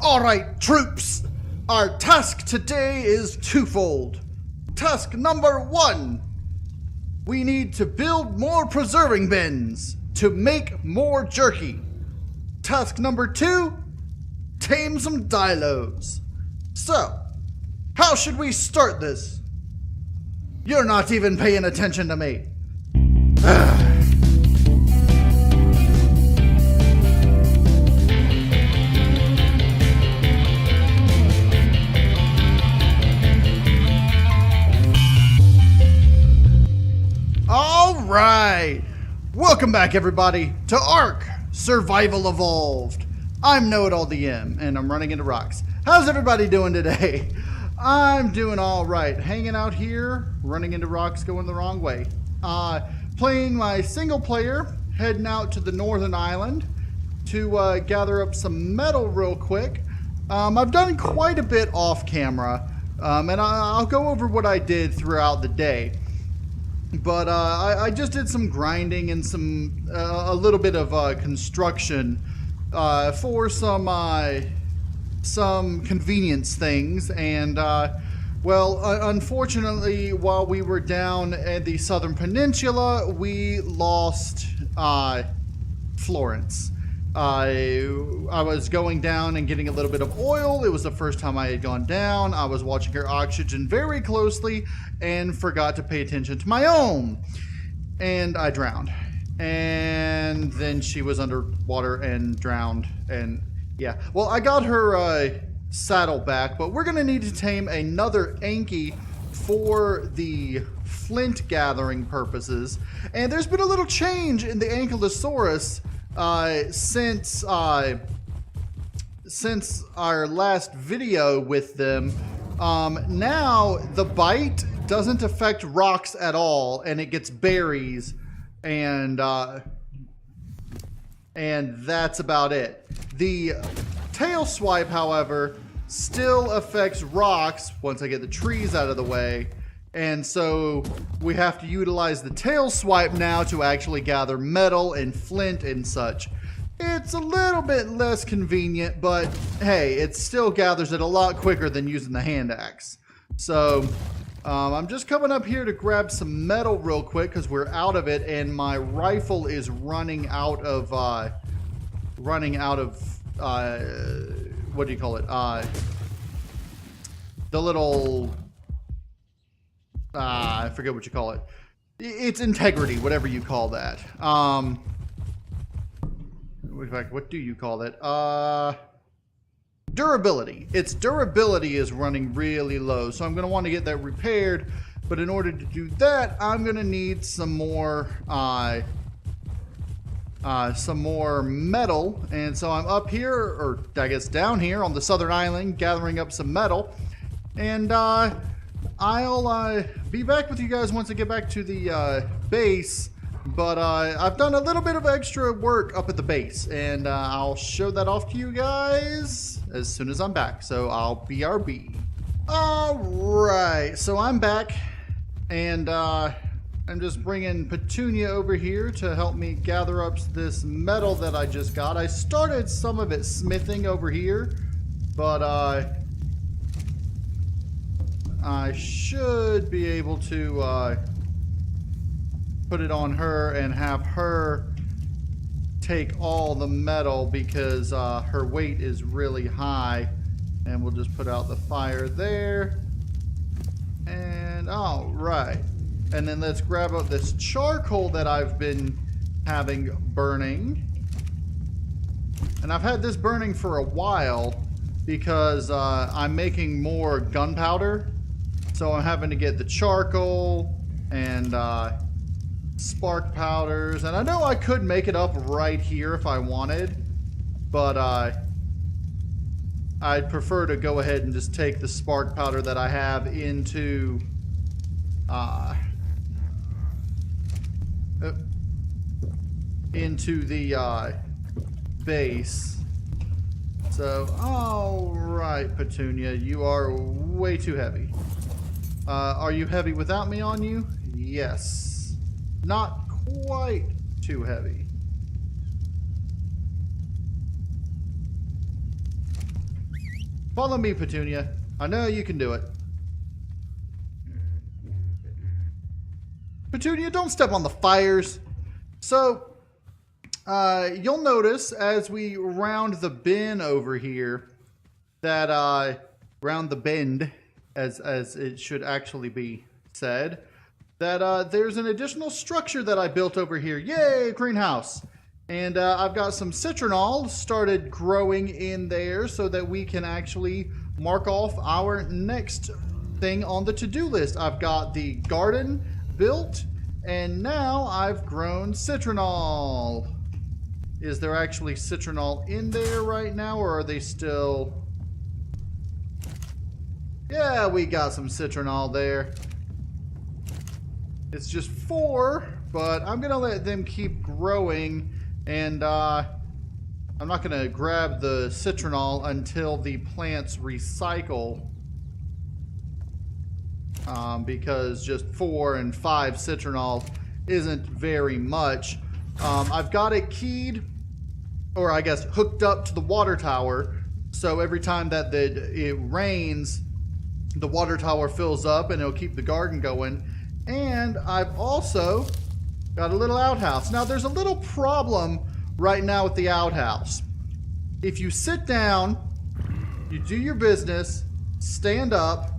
Alright, troops! Our task today is twofold. Task number 1. We need to build more preserving bins to make more jerky. Task number 2. Tame some dilos. So, how should we start this? You're not even paying attention to me. Alright! Welcome back, everybody, to ARK Survival Evolved. I'm KnowItAllDM, and I'm running into rocks. How's everybody doing today? I'm doing alright. Hanging out here, running into rocks going the wrong way. Playing my single player, heading out to the northern island to gather up some metal real quick. I've done quite a bit off camera, and I'll go over what I did throughout the day. But I just did some grinding and a little bit of construction for some convenience things. And well, unfortunately, while we were down at the Southern Peninsula, we lost Florence. I was going down and getting a little bit of oil. It was the first time I had gone down. I was watching her oxygen very closely and forgot to pay attention to my own. And I drowned. And then she was underwater and drowned. And yeah, well, I got her saddle back, but we're going to need to tame another Anki for the flint gathering purposes. And there's been a little change in the Ankylosaurus since our last video with them. Now the bite doesn't affect rocks at all, and it gets berries, and that's about it. The tail swipe, however, still affects rocks once I get the trees out of the way. And so we have to utilize the tail swipe now to actually gather metal and flint and such. It's a little bit less convenient, but hey, it still gathers it a lot quicker than using the hand axe. So I'm just coming up here to grab some metal real quick because we're out of it, and my rifle is running out of what do you call it? The little I forget what you call it. It's integrity, whatever you call that. In fact, what do you call that? Durability. Its durability is running really low, so I'm going to want to get that repaired. But in order to do that, I'm going to need some more metal. And so I'm up here, or I guess down here on the southern island, gathering up some metal. And I'll be back with you guys once I get back to the base, but I've done a little bit of extra work up at the base, and I'll show that off to you guys as soon as I'm back, so I'll BRB. Alright, so I'm back, and I'm just bringing Petunia over here to help me gather up this metal that I just got. I started some of it smithing over here, but I should be able to put it on her and have her take all the metal because her weight is really high. And we'll just put out the fire there. And all right. And then let's grab up this charcoal that I've been having burning. And I've had this burning for a while because I'm making more gunpowder. So I'm having to get the charcoal and spark powders. And I know I could make it up right here if I wanted, but I'd prefer to go ahead and just take the spark powder that I have into the base. So, alright, Petunia, you are way too heavy. Are you heavy without me on you? Yes. Not quite too heavy. Follow me, Petunia. I know you can do it. Petunia, don't step on the fires. So, you'll notice as we round the bend over here that, round the bend, as it should actually be said, that there's an additional structure that I built over here. Yay, greenhouse. And I've got some citronal started growing in there so that we can actually mark off our next thing on the to-do list. I've got the garden built, and now I've grown citronal. Is there actually citronal in there right now, or are they still... Yeah, we got some citronal there. It's just 4, but I'm gonna let them keep growing, and I'm not gonna grab the citronal until the plants recycle, because just 4 and 5 citronal isn't very much. I've got it keyed, or I guess hooked up to the water tower, so every time that it rains, the water tower fills up and it'll keep the garden going. And I've also got a little outhouse. Now there's a little problem right now with the outhouse. If you sit down, you do your business, stand up,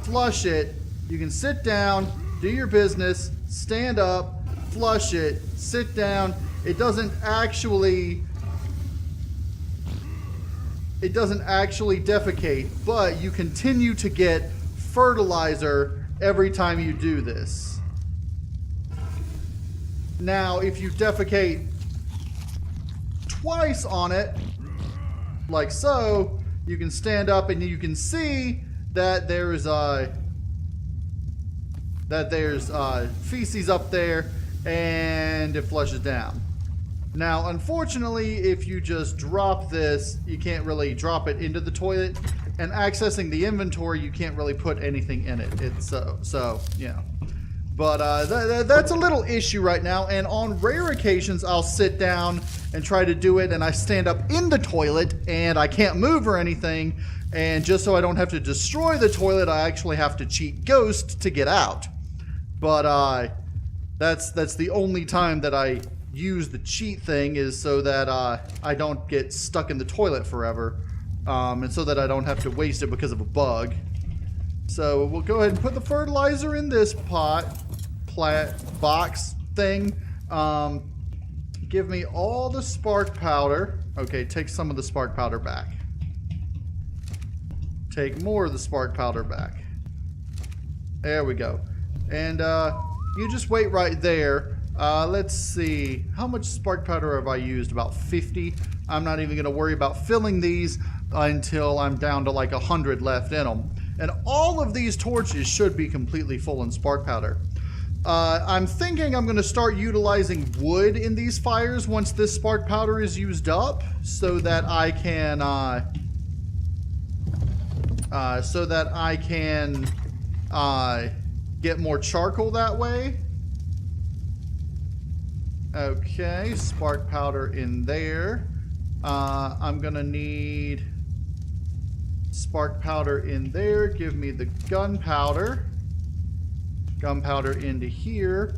flush it, you can sit down, do your business, stand up, flush it, sit down. It doesn't actually defecate, but you continue to get fertilizer every time you do this. Now, if you defecate twice on it, like so, you can stand up and you can see that there's feces up there, and it flushes down. Now, unfortunately, if you just drop this, you can't really drop it into the toilet, and accessing the inventory, you can't really put anything in it. It's so yeah. But that's a little issue right now, and on rare occasions, I'll sit down and try to do it, and I stand up in the toilet, and I can't move or anything, and just so I don't have to destroy the toilet, I actually have to cheat Ghost to get out. But that's the only time that I use the cheat thing, is so that I don't get stuck in the toilet forever, and so that I don't have to waste it because of a bug. So we'll go ahead and put the fertilizer in this box thing. Give me all the spark powder. Okay, take some of the spark powder back. Take more of the spark powder back. There we go. And you just wait right there. Let's see. How much spark powder have I used? About 50. I'm not even going to worry about filling these until I'm down to like 100 left in them. And all of these torches should be completely full in spark powder. I'm thinking I'm going to start utilizing wood in these fires once this spark powder is used up, so that I can get more charcoal that way. Okay, spark powder in there. I'm gonna need spark powder in there. Give me the gunpowder. Gunpowder into here.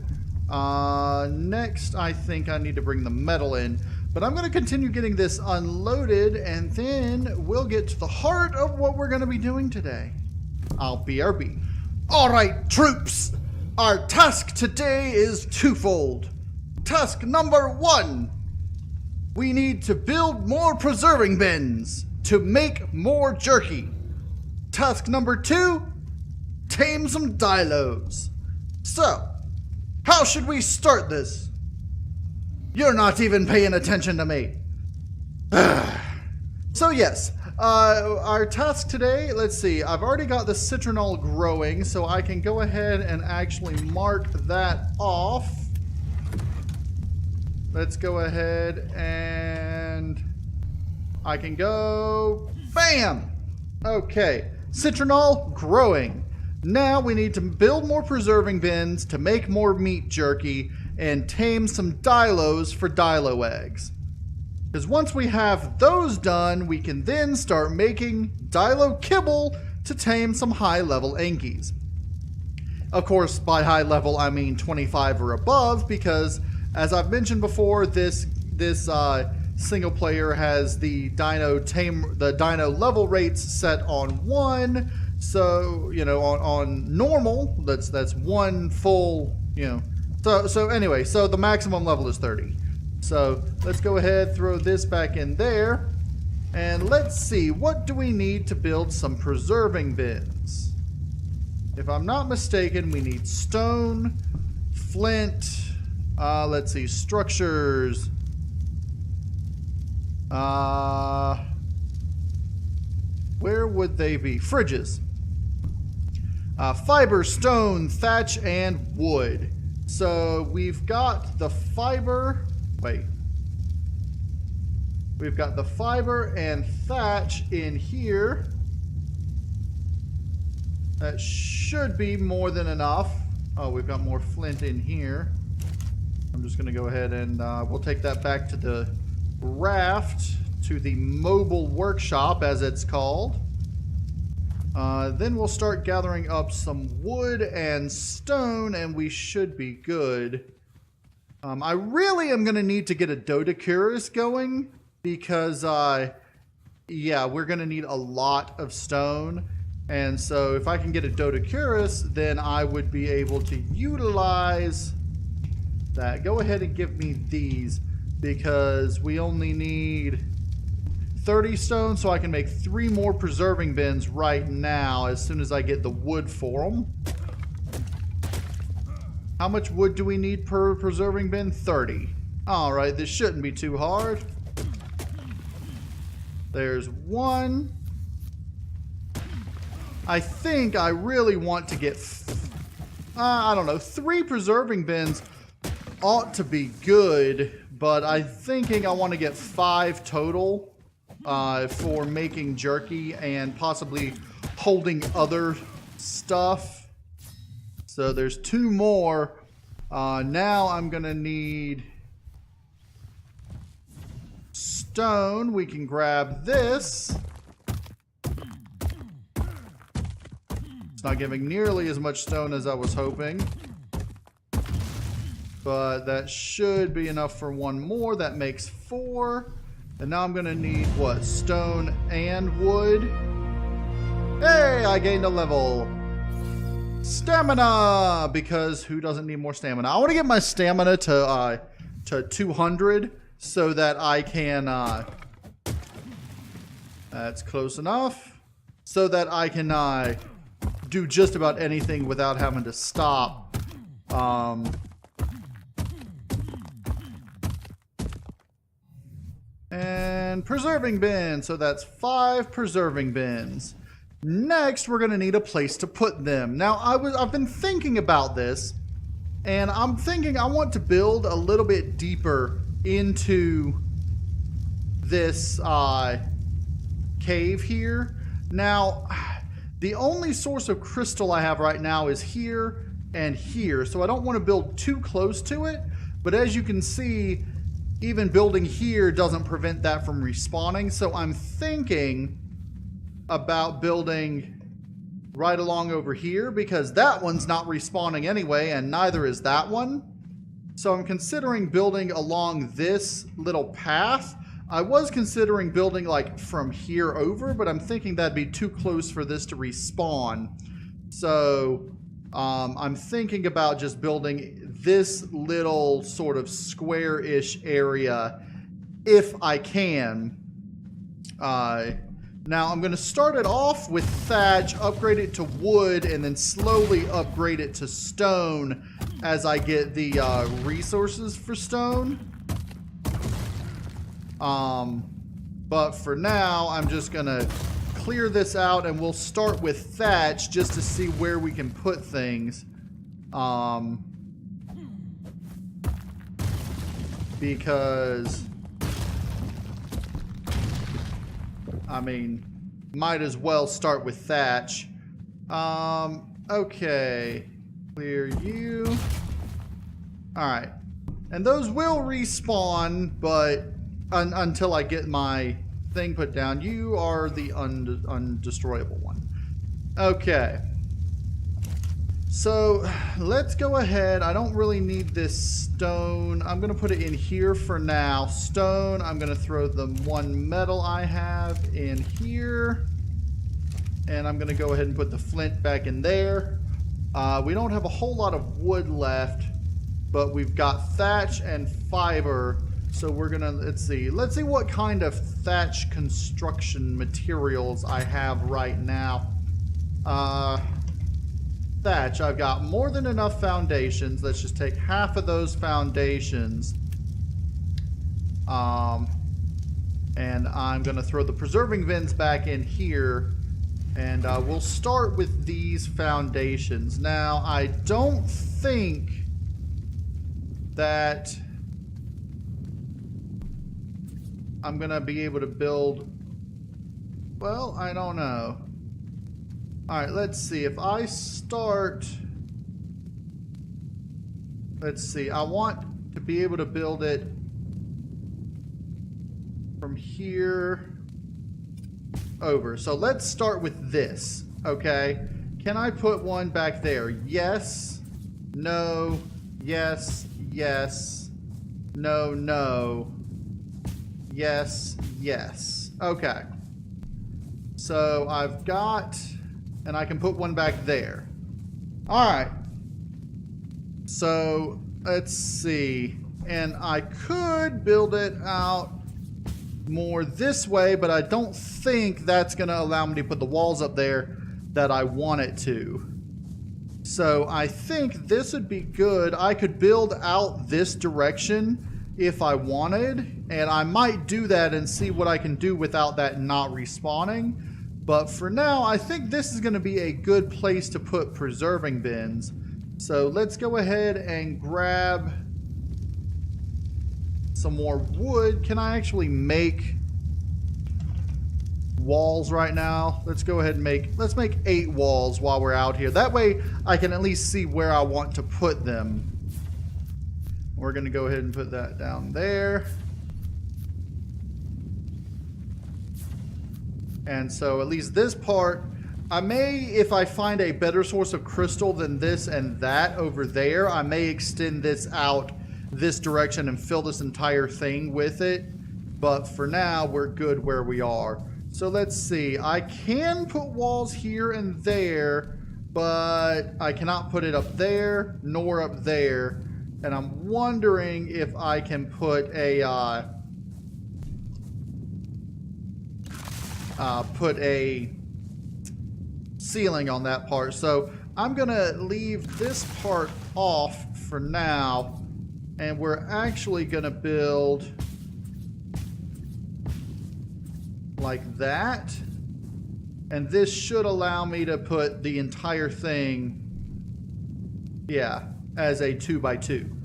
Next, I think I need to bring the metal in. But I'm gonna continue getting this unloaded, and then we'll get to the heart of what we're gonna be doing today. I'll BRB. All right, troops. Our task today is twofold. Task number 1. We need to build more preserving bins to make more jerky. Task number 2. Tame some dilos. So, how should we start this? You're not even paying attention to me. So yes, our task today, let's see, I've already got the citronal growing, so I can go ahead and actually mark that off. Let's go ahead and I can go, bam! Okay, citronal growing. Now we need to build more preserving bins to make more meat jerky and tame some dilos for dilo eggs. Because once we have those done, we can then start making Dilo kibble to tame some high-level Enkies. Of course, by high level, I mean 25 or above, because as I've mentioned before, this single player has the dino level rates set on 1. So, you know, on normal, that's 1 full, you know. So anyway, so the maximum level is 30. So let's go ahead, throw this back in there. And let's see, what do we need to build some preserving bins? If I'm not mistaken, we need stone, flint, let's see, structures. Where would they be? Fridges. Fiber, stone, thatch, and wood. So we've got the fiber. Wait. We've got the fiber and thatch in here. That should be more than enough. Oh, we've got more flint in here. I'm just going to go ahead and we'll take that back to the raft, to the mobile workshop, as it's called. Then we'll start gathering up some wood and stone, and we should be good. I really am going to need to get a Dodecurus going, because, yeah, we're going to need a lot of stone. And so if I can get a Dodecurus, then I would be able to utilize that. Go ahead and give me these, because we only need 30 stone, so I can make 3 more preserving bins right now as soon as I get the wood for them. How much wood do we need per preserving bin? 30. Alright, this shouldn't be too hard. There's 1. I think I really want to get, I don't know, 3 preserving bins ought to be good, but I'm thinking I want to get 5 total for making jerky and possibly holding other stuff. So there's 2 more. Now I'm going to need stone. We can grab this. It's not giving nearly as much stone as I was hoping. But that should be enough for 1 more. That makes 4. And now I'm going to need, what, stone and wood? Hey, I gained a level. Stamina! Because who doesn't need more stamina? I want to get my stamina to 200 so that I can... that's close enough. So that I can do just about anything without having to stop. And preserving bin. So that's 5 preserving bins. Next, we're going to need a place to put them. Now, I've been thinking about this, and I'm thinking I want to build a little bit deeper into this cave here. Now, the only source of crystal I have right now is here and here, so I don't want to build too close to it, but as you can see, even building here doesn't prevent that from respawning, so I'm thinking about building right along over here, because that one's not respawning anyway, and neither is that one. So I'm considering building along this little path. I was considering building like from here over, but I'm thinking that'd be too close for this to respawn. So I'm thinking about just building this little sort of square-ish area if I can. Now I'm going to start it off with thatch, upgrade it to wood, and then slowly upgrade it to stone as I get the resources for stone. But for now, I'm just going to clear this out, and we'll start with thatch just to see where we can put things. Because... I mean, might as well start with thatch. Okay. Clear you. Alright. And those will respawn, but until I get my thing put down. You are the undestroyable one. Okay. So let's go ahead. I don't really need this stone. I'm going to put it in here for now. Stone, I'm going to throw the one metal I have in here. And I'm going to go ahead and put the flint back in there. We don't have a whole lot of wood left, but we've got thatch and fiber. So we're going to, let's see what kind of thatch construction materials I have right now. Thatch, I've got more than enough foundations. Let's just take half of those foundations. And I'm going to throw the preserving bins back in here. And we'll start with these foundations. Now, I don't think that I'm going to be able to build... Well, I don't know. Alright, let's see. If I start... Let's see. I want to be able to build it from here over. So let's start with this, okay? Can I put one back there? Yes. No. Yes. Yes. No. No. Yes. Yes. Okay. So I've got... And I can put one back there. Alright. So, let's see. And I could build it out more this way, but I don't think that's going to allow me to put the walls up there that I want it to. So, I think this would be good. I could build out this direction if I wanted. And I might do that and see what I can do without that not respawning. But for now, I think this is going to be a good place to put preserving bins. So let's go ahead and grab some more wood. Can I actually make walls right now? Let's go ahead and let's make 8 walls while we're out here. That way I can at least see where I want to put them. We're going to go ahead and put that down there. And so at least this part, I may, if I find a better source of crystal than this and that over there, I may extend this out this direction and fill this entire thing with it. But for now, we're good where we are. So let's see. I can put walls here and there, but I cannot put it up there nor up there. And I'm wondering if I can put a... put a ceiling on that part. So I'm gonna leave this part off for now, and we're actually gonna build like that, and this should allow me to put the entire thing, yeah, as a 2x2.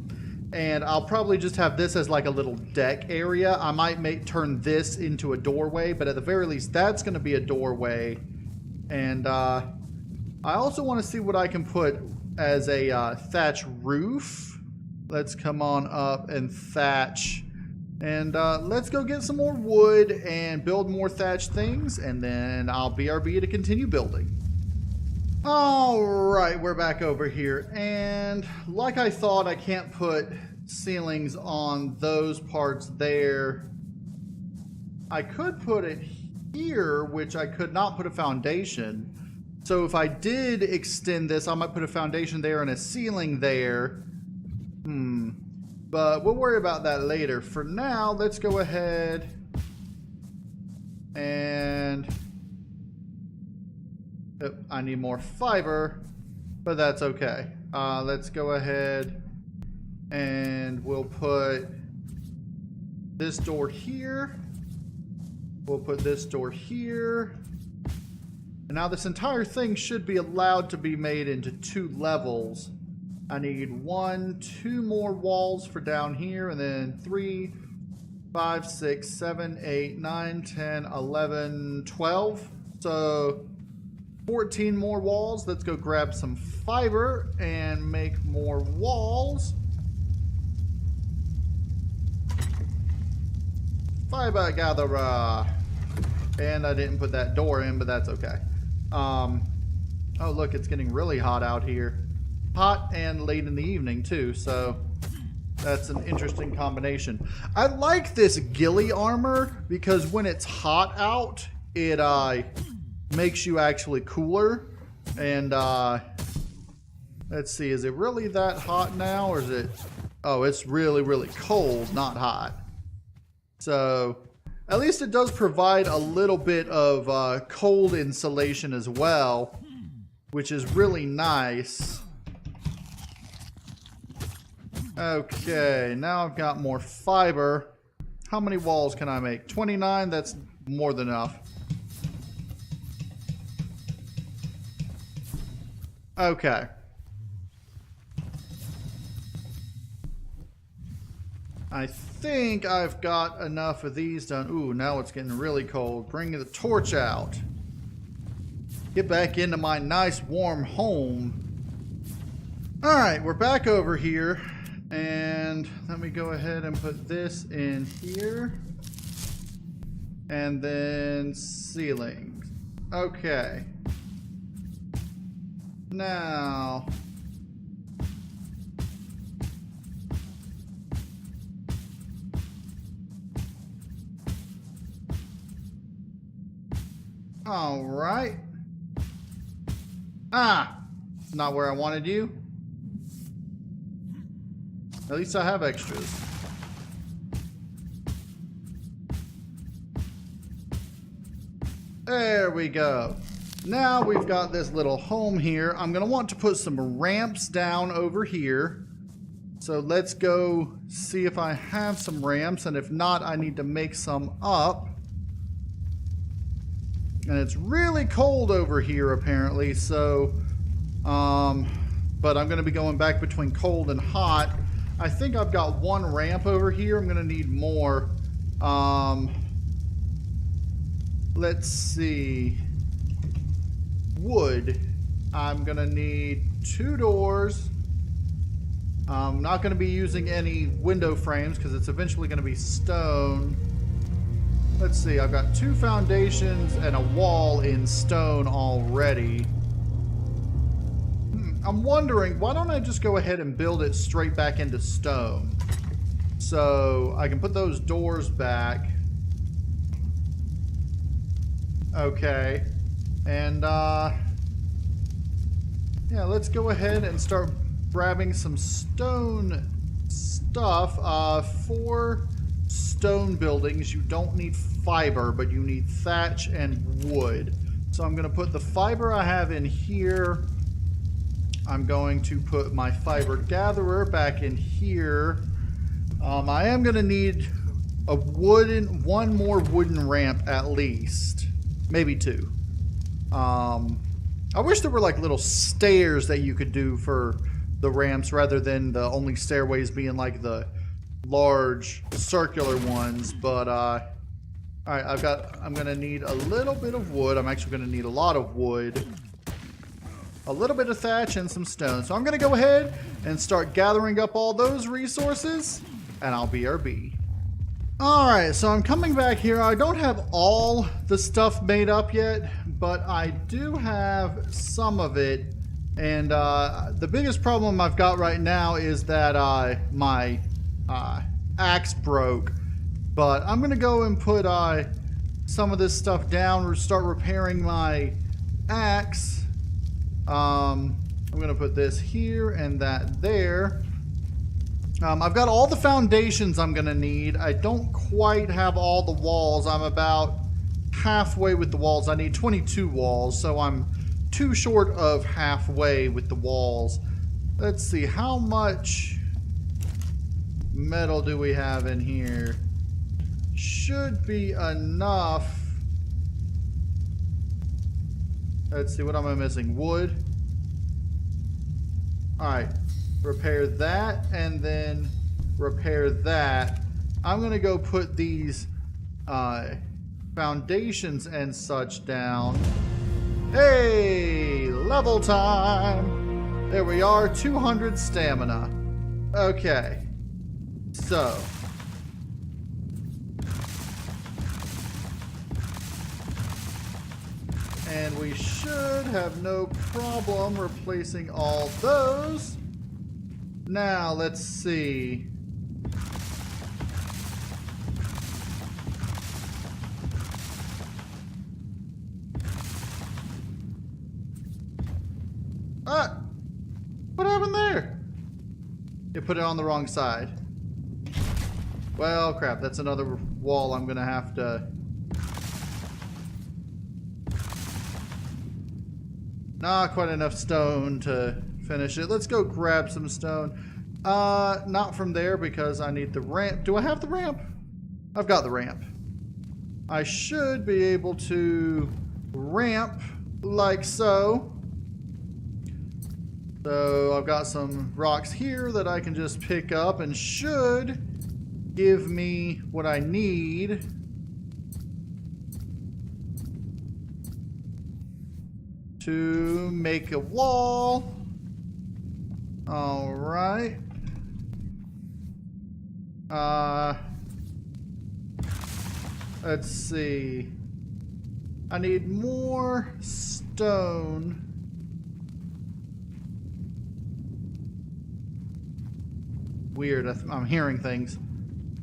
And I'll probably just have this as like a little deck area. I might turn this into a doorway, but at the very least, that's going to be a doorway. And I also want to see what I can put as a thatch roof. Let's come on up and thatch. And let's go get some more wood and build more thatch things. And then I'll BRB to continue building. Alright, we're back over here, and like I thought, I can't put ceilings on those parts there. I could put it here, which I could not put a foundation. So if I did extend this, I might put a foundation there and a ceiling there. But we'll worry about that later. For now, let's go ahead and... I need more fiber, but that's okay. Let's go ahead and we'll put this door here. We'll put this door here. And now this entire thing should be allowed to be made into 2 levels. I need 2 more walls for down here, and then 3, 5, 6, 7, 8, 9, 10, 11, 12. So 14 more walls. Let's go grab some fiber and make more walls. fiber gatherer. And I didn't put that door in, but that's okay. Oh, look, it's getting really hot out here. Hot and late in the evening, too, so that's an interesting combination. I like this ghillie armor because when it's hot out, it makes you actually cooler. And let's see, is it really that hot now, or is it... Oh, it's really, really cold, not hot. So... At least it does provide a little bit of cold insulation as well, which is really nice. Okay, now I've got more fiber. How many walls can I make? 29, that's more than enough. Okay. I think I've got enough of these done. Ooh, now it's getting really cold. Bring the torch out. Get back into my nice warm home. Alright, we're back over here. And let me go ahead and put this in here. And then ceilings. Okay. Now... All right. Ah, not where I wanted you. At least I have extras. There we go. Now we've got this little home here. I'm gonna want to put some ramps down over here. So let's go see if I have some ramps, and if not, I need to make some up. And it's really cold over here apparently, so but I'm gonna be going back between cold and hot. I think I've got one ramp over here. I'm gonna need more. Let's see. Wood. I'm gonna need 2 doors. I'm not gonna be using any window frames because it's eventually gonna be stone. Let's see, I've got 2 foundations and a wall in stone already. I'm wondering, why don't I just go ahead and build it straight back into stone? So I can put those doors back. Okay. And, yeah, let's go ahead and start grabbing some stone stuff. 4 stone buildings. You don't need fiber, but you need thatch and wood. So I'm going to put the fiber I have in here. I'm going to put my fiber gatherer back in here. I am going to need one more wooden ramp at least. Maybe 2. I wish there were like little stairs that you could do for the ramps rather than the only stairways being like the large circular ones, but all right, I'm gonna need a little bit of wood. I'm actually gonna need a lot of wood, a little bit of thatch, and some stone. So I'm gonna go ahead and start gathering up all those resources, and I'll BRB. All right, so I'm coming back here. I don't have all the stuff made up yet, but I do have some of it, and the biggest problem I've got right now is that my axe broke, but I'm gonna go and put some of this stuff down or start repairing my axe. I'm gonna put this here and that there. I've got all the foundations I'm gonna need. I don't quite have all the walls. I'm about halfway with the walls. I need 22 walls, so I'm too short of halfway with the walls. Let's see, how much metal do we have in here? Should be enough. Let's see, what am I missing? Wood. Alright, repair that and then repair that. I'm gonna go put these foundations and such down. Hey, level time. There we are, 200 stamina. Okay. So, And we should have no problem replacing all those. Now, let's see. Ah! What happened there? You put it on the wrong side. Well, crap, that's another wall I'm gonna have to... Not quite enough stone to finish it. Let's go grab some stone. Not from there because I need the ramp. Do I have the ramp? I've got the ramp. I should be able to ramp like so. So I've got some rocks here that I can just pick up and should give me what I need to make a wall. All right. Let's see. I need more stone. Weird, I'm hearing things.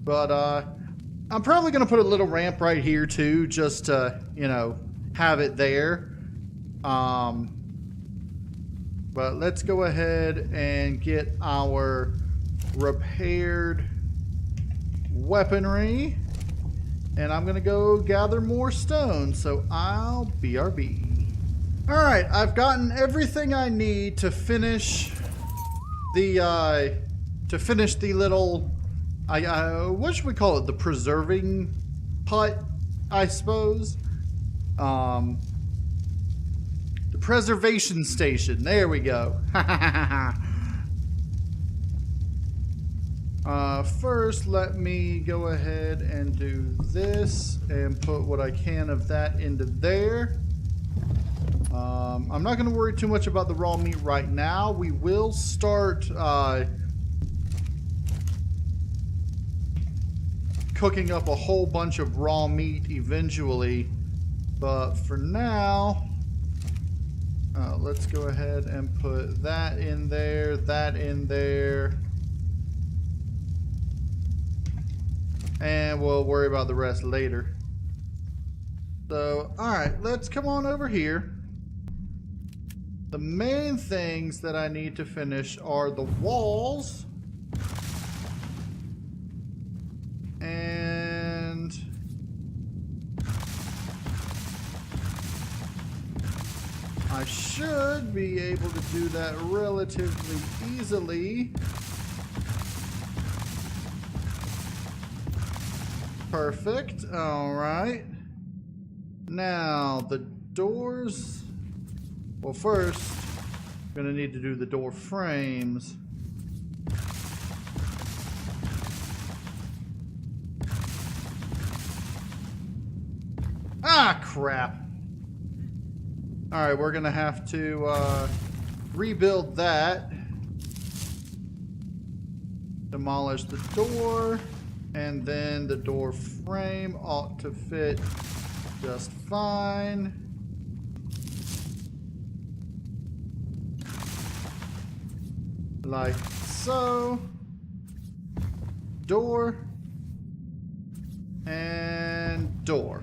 But I'm probably gonna put a little ramp right here too, just to, you know, have it there. But let's go ahead and get our repaired weaponry. And I'm gonna go gather more stone, so I'll BRB. Alright, I've gotten everything I need to finish the little, what should we call it? The preserving hut, I suppose. The preservation station. There we go. First, let me go ahead and do this and put what I can of that into there. I'm not going to worry too much about the raw meat right now. We will start cooking up a whole bunch of raw meat eventually. But for now, let's go ahead and put that in there, that in there. And we'll worry about the rest later. So, alright, let's come on over here. The main things that I need to finish are the walls. And I should be able to do that relatively easily. Perfect. All right. Now the doors. Well, first, I'm gonna need to do the door frames. Ah, crap. All right, we're gonna have to rebuild that. Demolish the door. And then the door frame ought to fit just fine. Like so. Door. And door.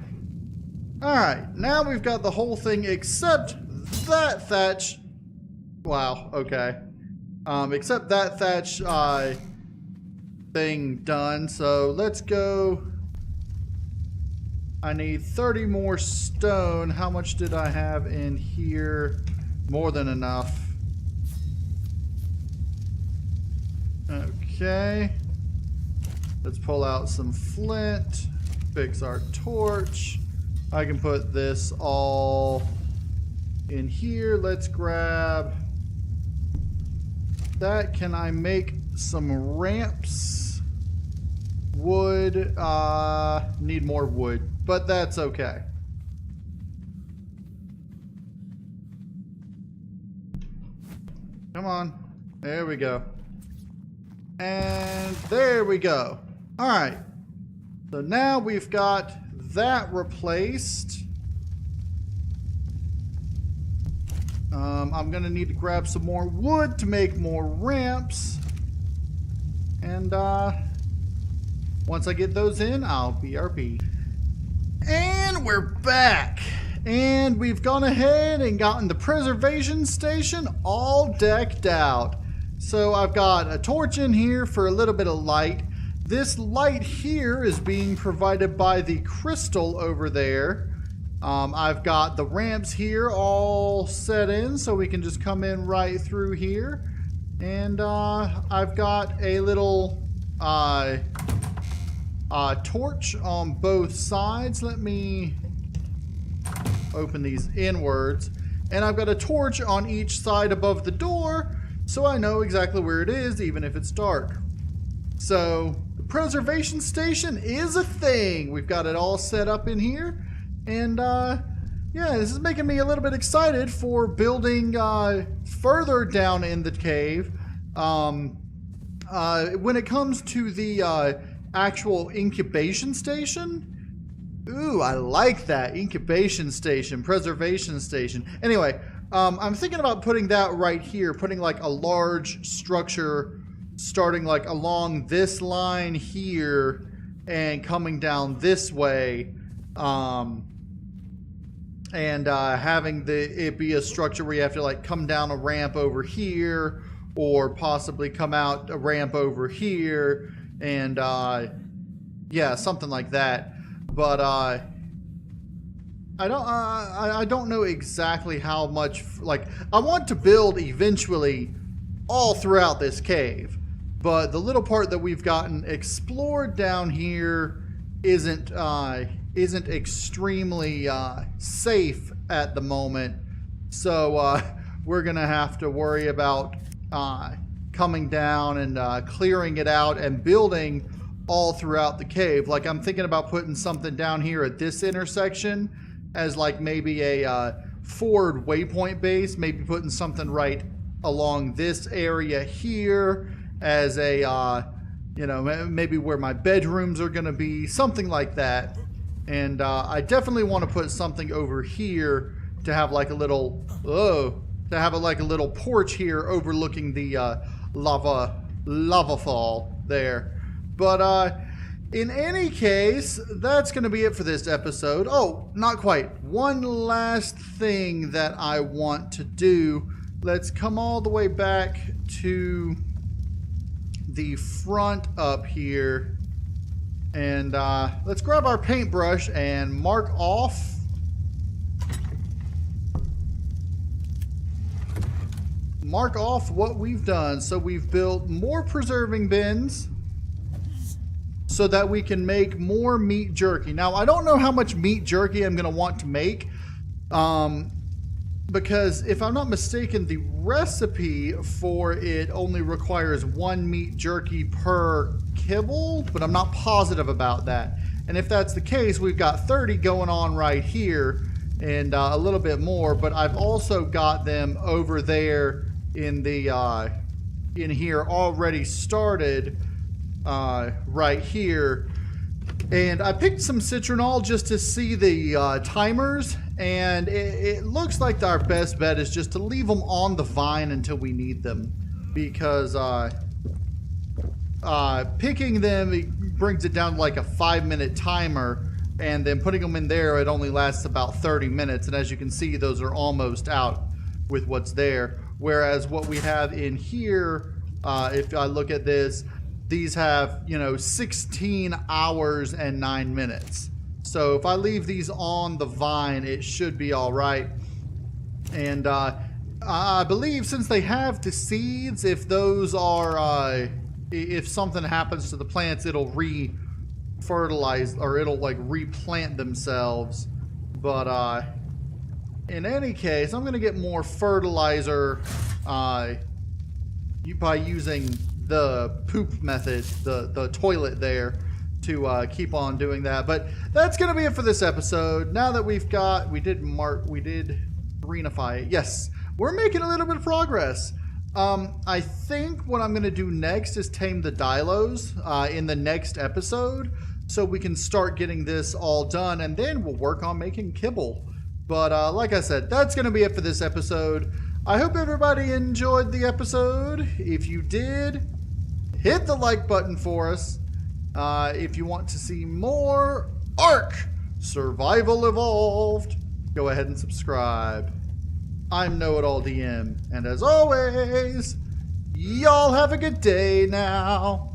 Alright, now we've got the whole thing except that thatch. Wow, okay. Except that thatch thing done. So let's go. I need 30 more stone. How much did I have in here? More than enough. Okay. Let's pull out some flint. Fix our torch. I can put this all in here. Let's grab that. Can I make some ramps? Wood, need more wood, but that's okay. Come on. There we go. And there we go. All right. So now we've got that replaced. I'm gonna need to grab some more wood to make more ramps. And once I get those in, I'll BRB. And we're back. And we've gone ahead and gotten the preservation station all decked out. So I've got a torch in here for a little bit of light. This light here is being provided by the crystal over there. I've got the ramps here all set in so we can just come in right through here. And I've got a little torch on both sides. Let me open these inwards. And I've got a torch on each side above the door so I know exactly where it is even if it's dark. So the preservation station is a thing. We've got it all set up in here. And yeah, this is making me a little bit excited for building further down in the cave. When it comes to the actual incubation station, ooh, I like that. Incubation station, preservation station. Anyway, I'm thinking about putting that right here, putting like a large structure starting like along this line here and coming down this way. And having it be a structure where you have to like come down a ramp over here or possibly come out a ramp over here and yeah, something like that. But I don't know exactly how much, like, I want to build eventually all throughout this cave, but the little part that we've gotten explored down here isn't extremely safe at the moment. So we're gonna have to worry about coming down and clearing it out and building all throughout the cave. Like, I'm thinking about putting something down here at this intersection as like maybe a forward waypoint base, maybe putting something right along this area here as a you know, maybe where my bedrooms are gonna be, something like that. And I definitely want to put something over here to have like a little, like a little porch here overlooking the lava fall there. But in any case, that's going to be it for this episode. Oh, not quite. One last thing that I want to do. Let's come all the way back to the front up here. And let's grab our paintbrush and mark off what we've done. So we've built more preserving bins so that we can make more meat jerky. Now, I don't know how much meat jerky I'm going to want to make because if I'm not mistaken, the recipe for it only requires 1 meat jerky per kibble, but I'm not positive about that. And if that's the case, we've got 30 going on right here and a little bit more, but I've also got them over there in the in here already started right here. And I picked some citronal just to see the timers, and it looks like our best bet is just to leave them on the vine until we need them, because picking them, it brings it down to like a 5-minute timer, and then putting them in there, it only lasts about 30 minutes. And as you can see, those are almost out with what's there. Whereas what we have in here, if I look at this, these have, you know, 16 hours and 9 minutes. So if I leave these on the vine, it should be all right. And I believe since they have the seeds, if those are, if something happens to the plants, it'll re-fertilize, or it'll like replant themselves. But in any case, I'm gonna get more fertilizer by using the poop method, the toilet there, to keep on doing that. But that's gonna be it for this episode. Now that we did greenify it. Yes, we're making a little bit of progress. I think what I'm gonna do next is tame the Dilos in the next episode, so we can start getting this all done, and then we'll work on making kibble. But like I said, that's gonna be it for this episode. I hope everybody enjoyed the episode. If you did, hit the like button for us. If you want to see more ARK Survival Evolved, go ahead and subscribe. I'm KnowItAllDM, and as always, y'all have a good day now.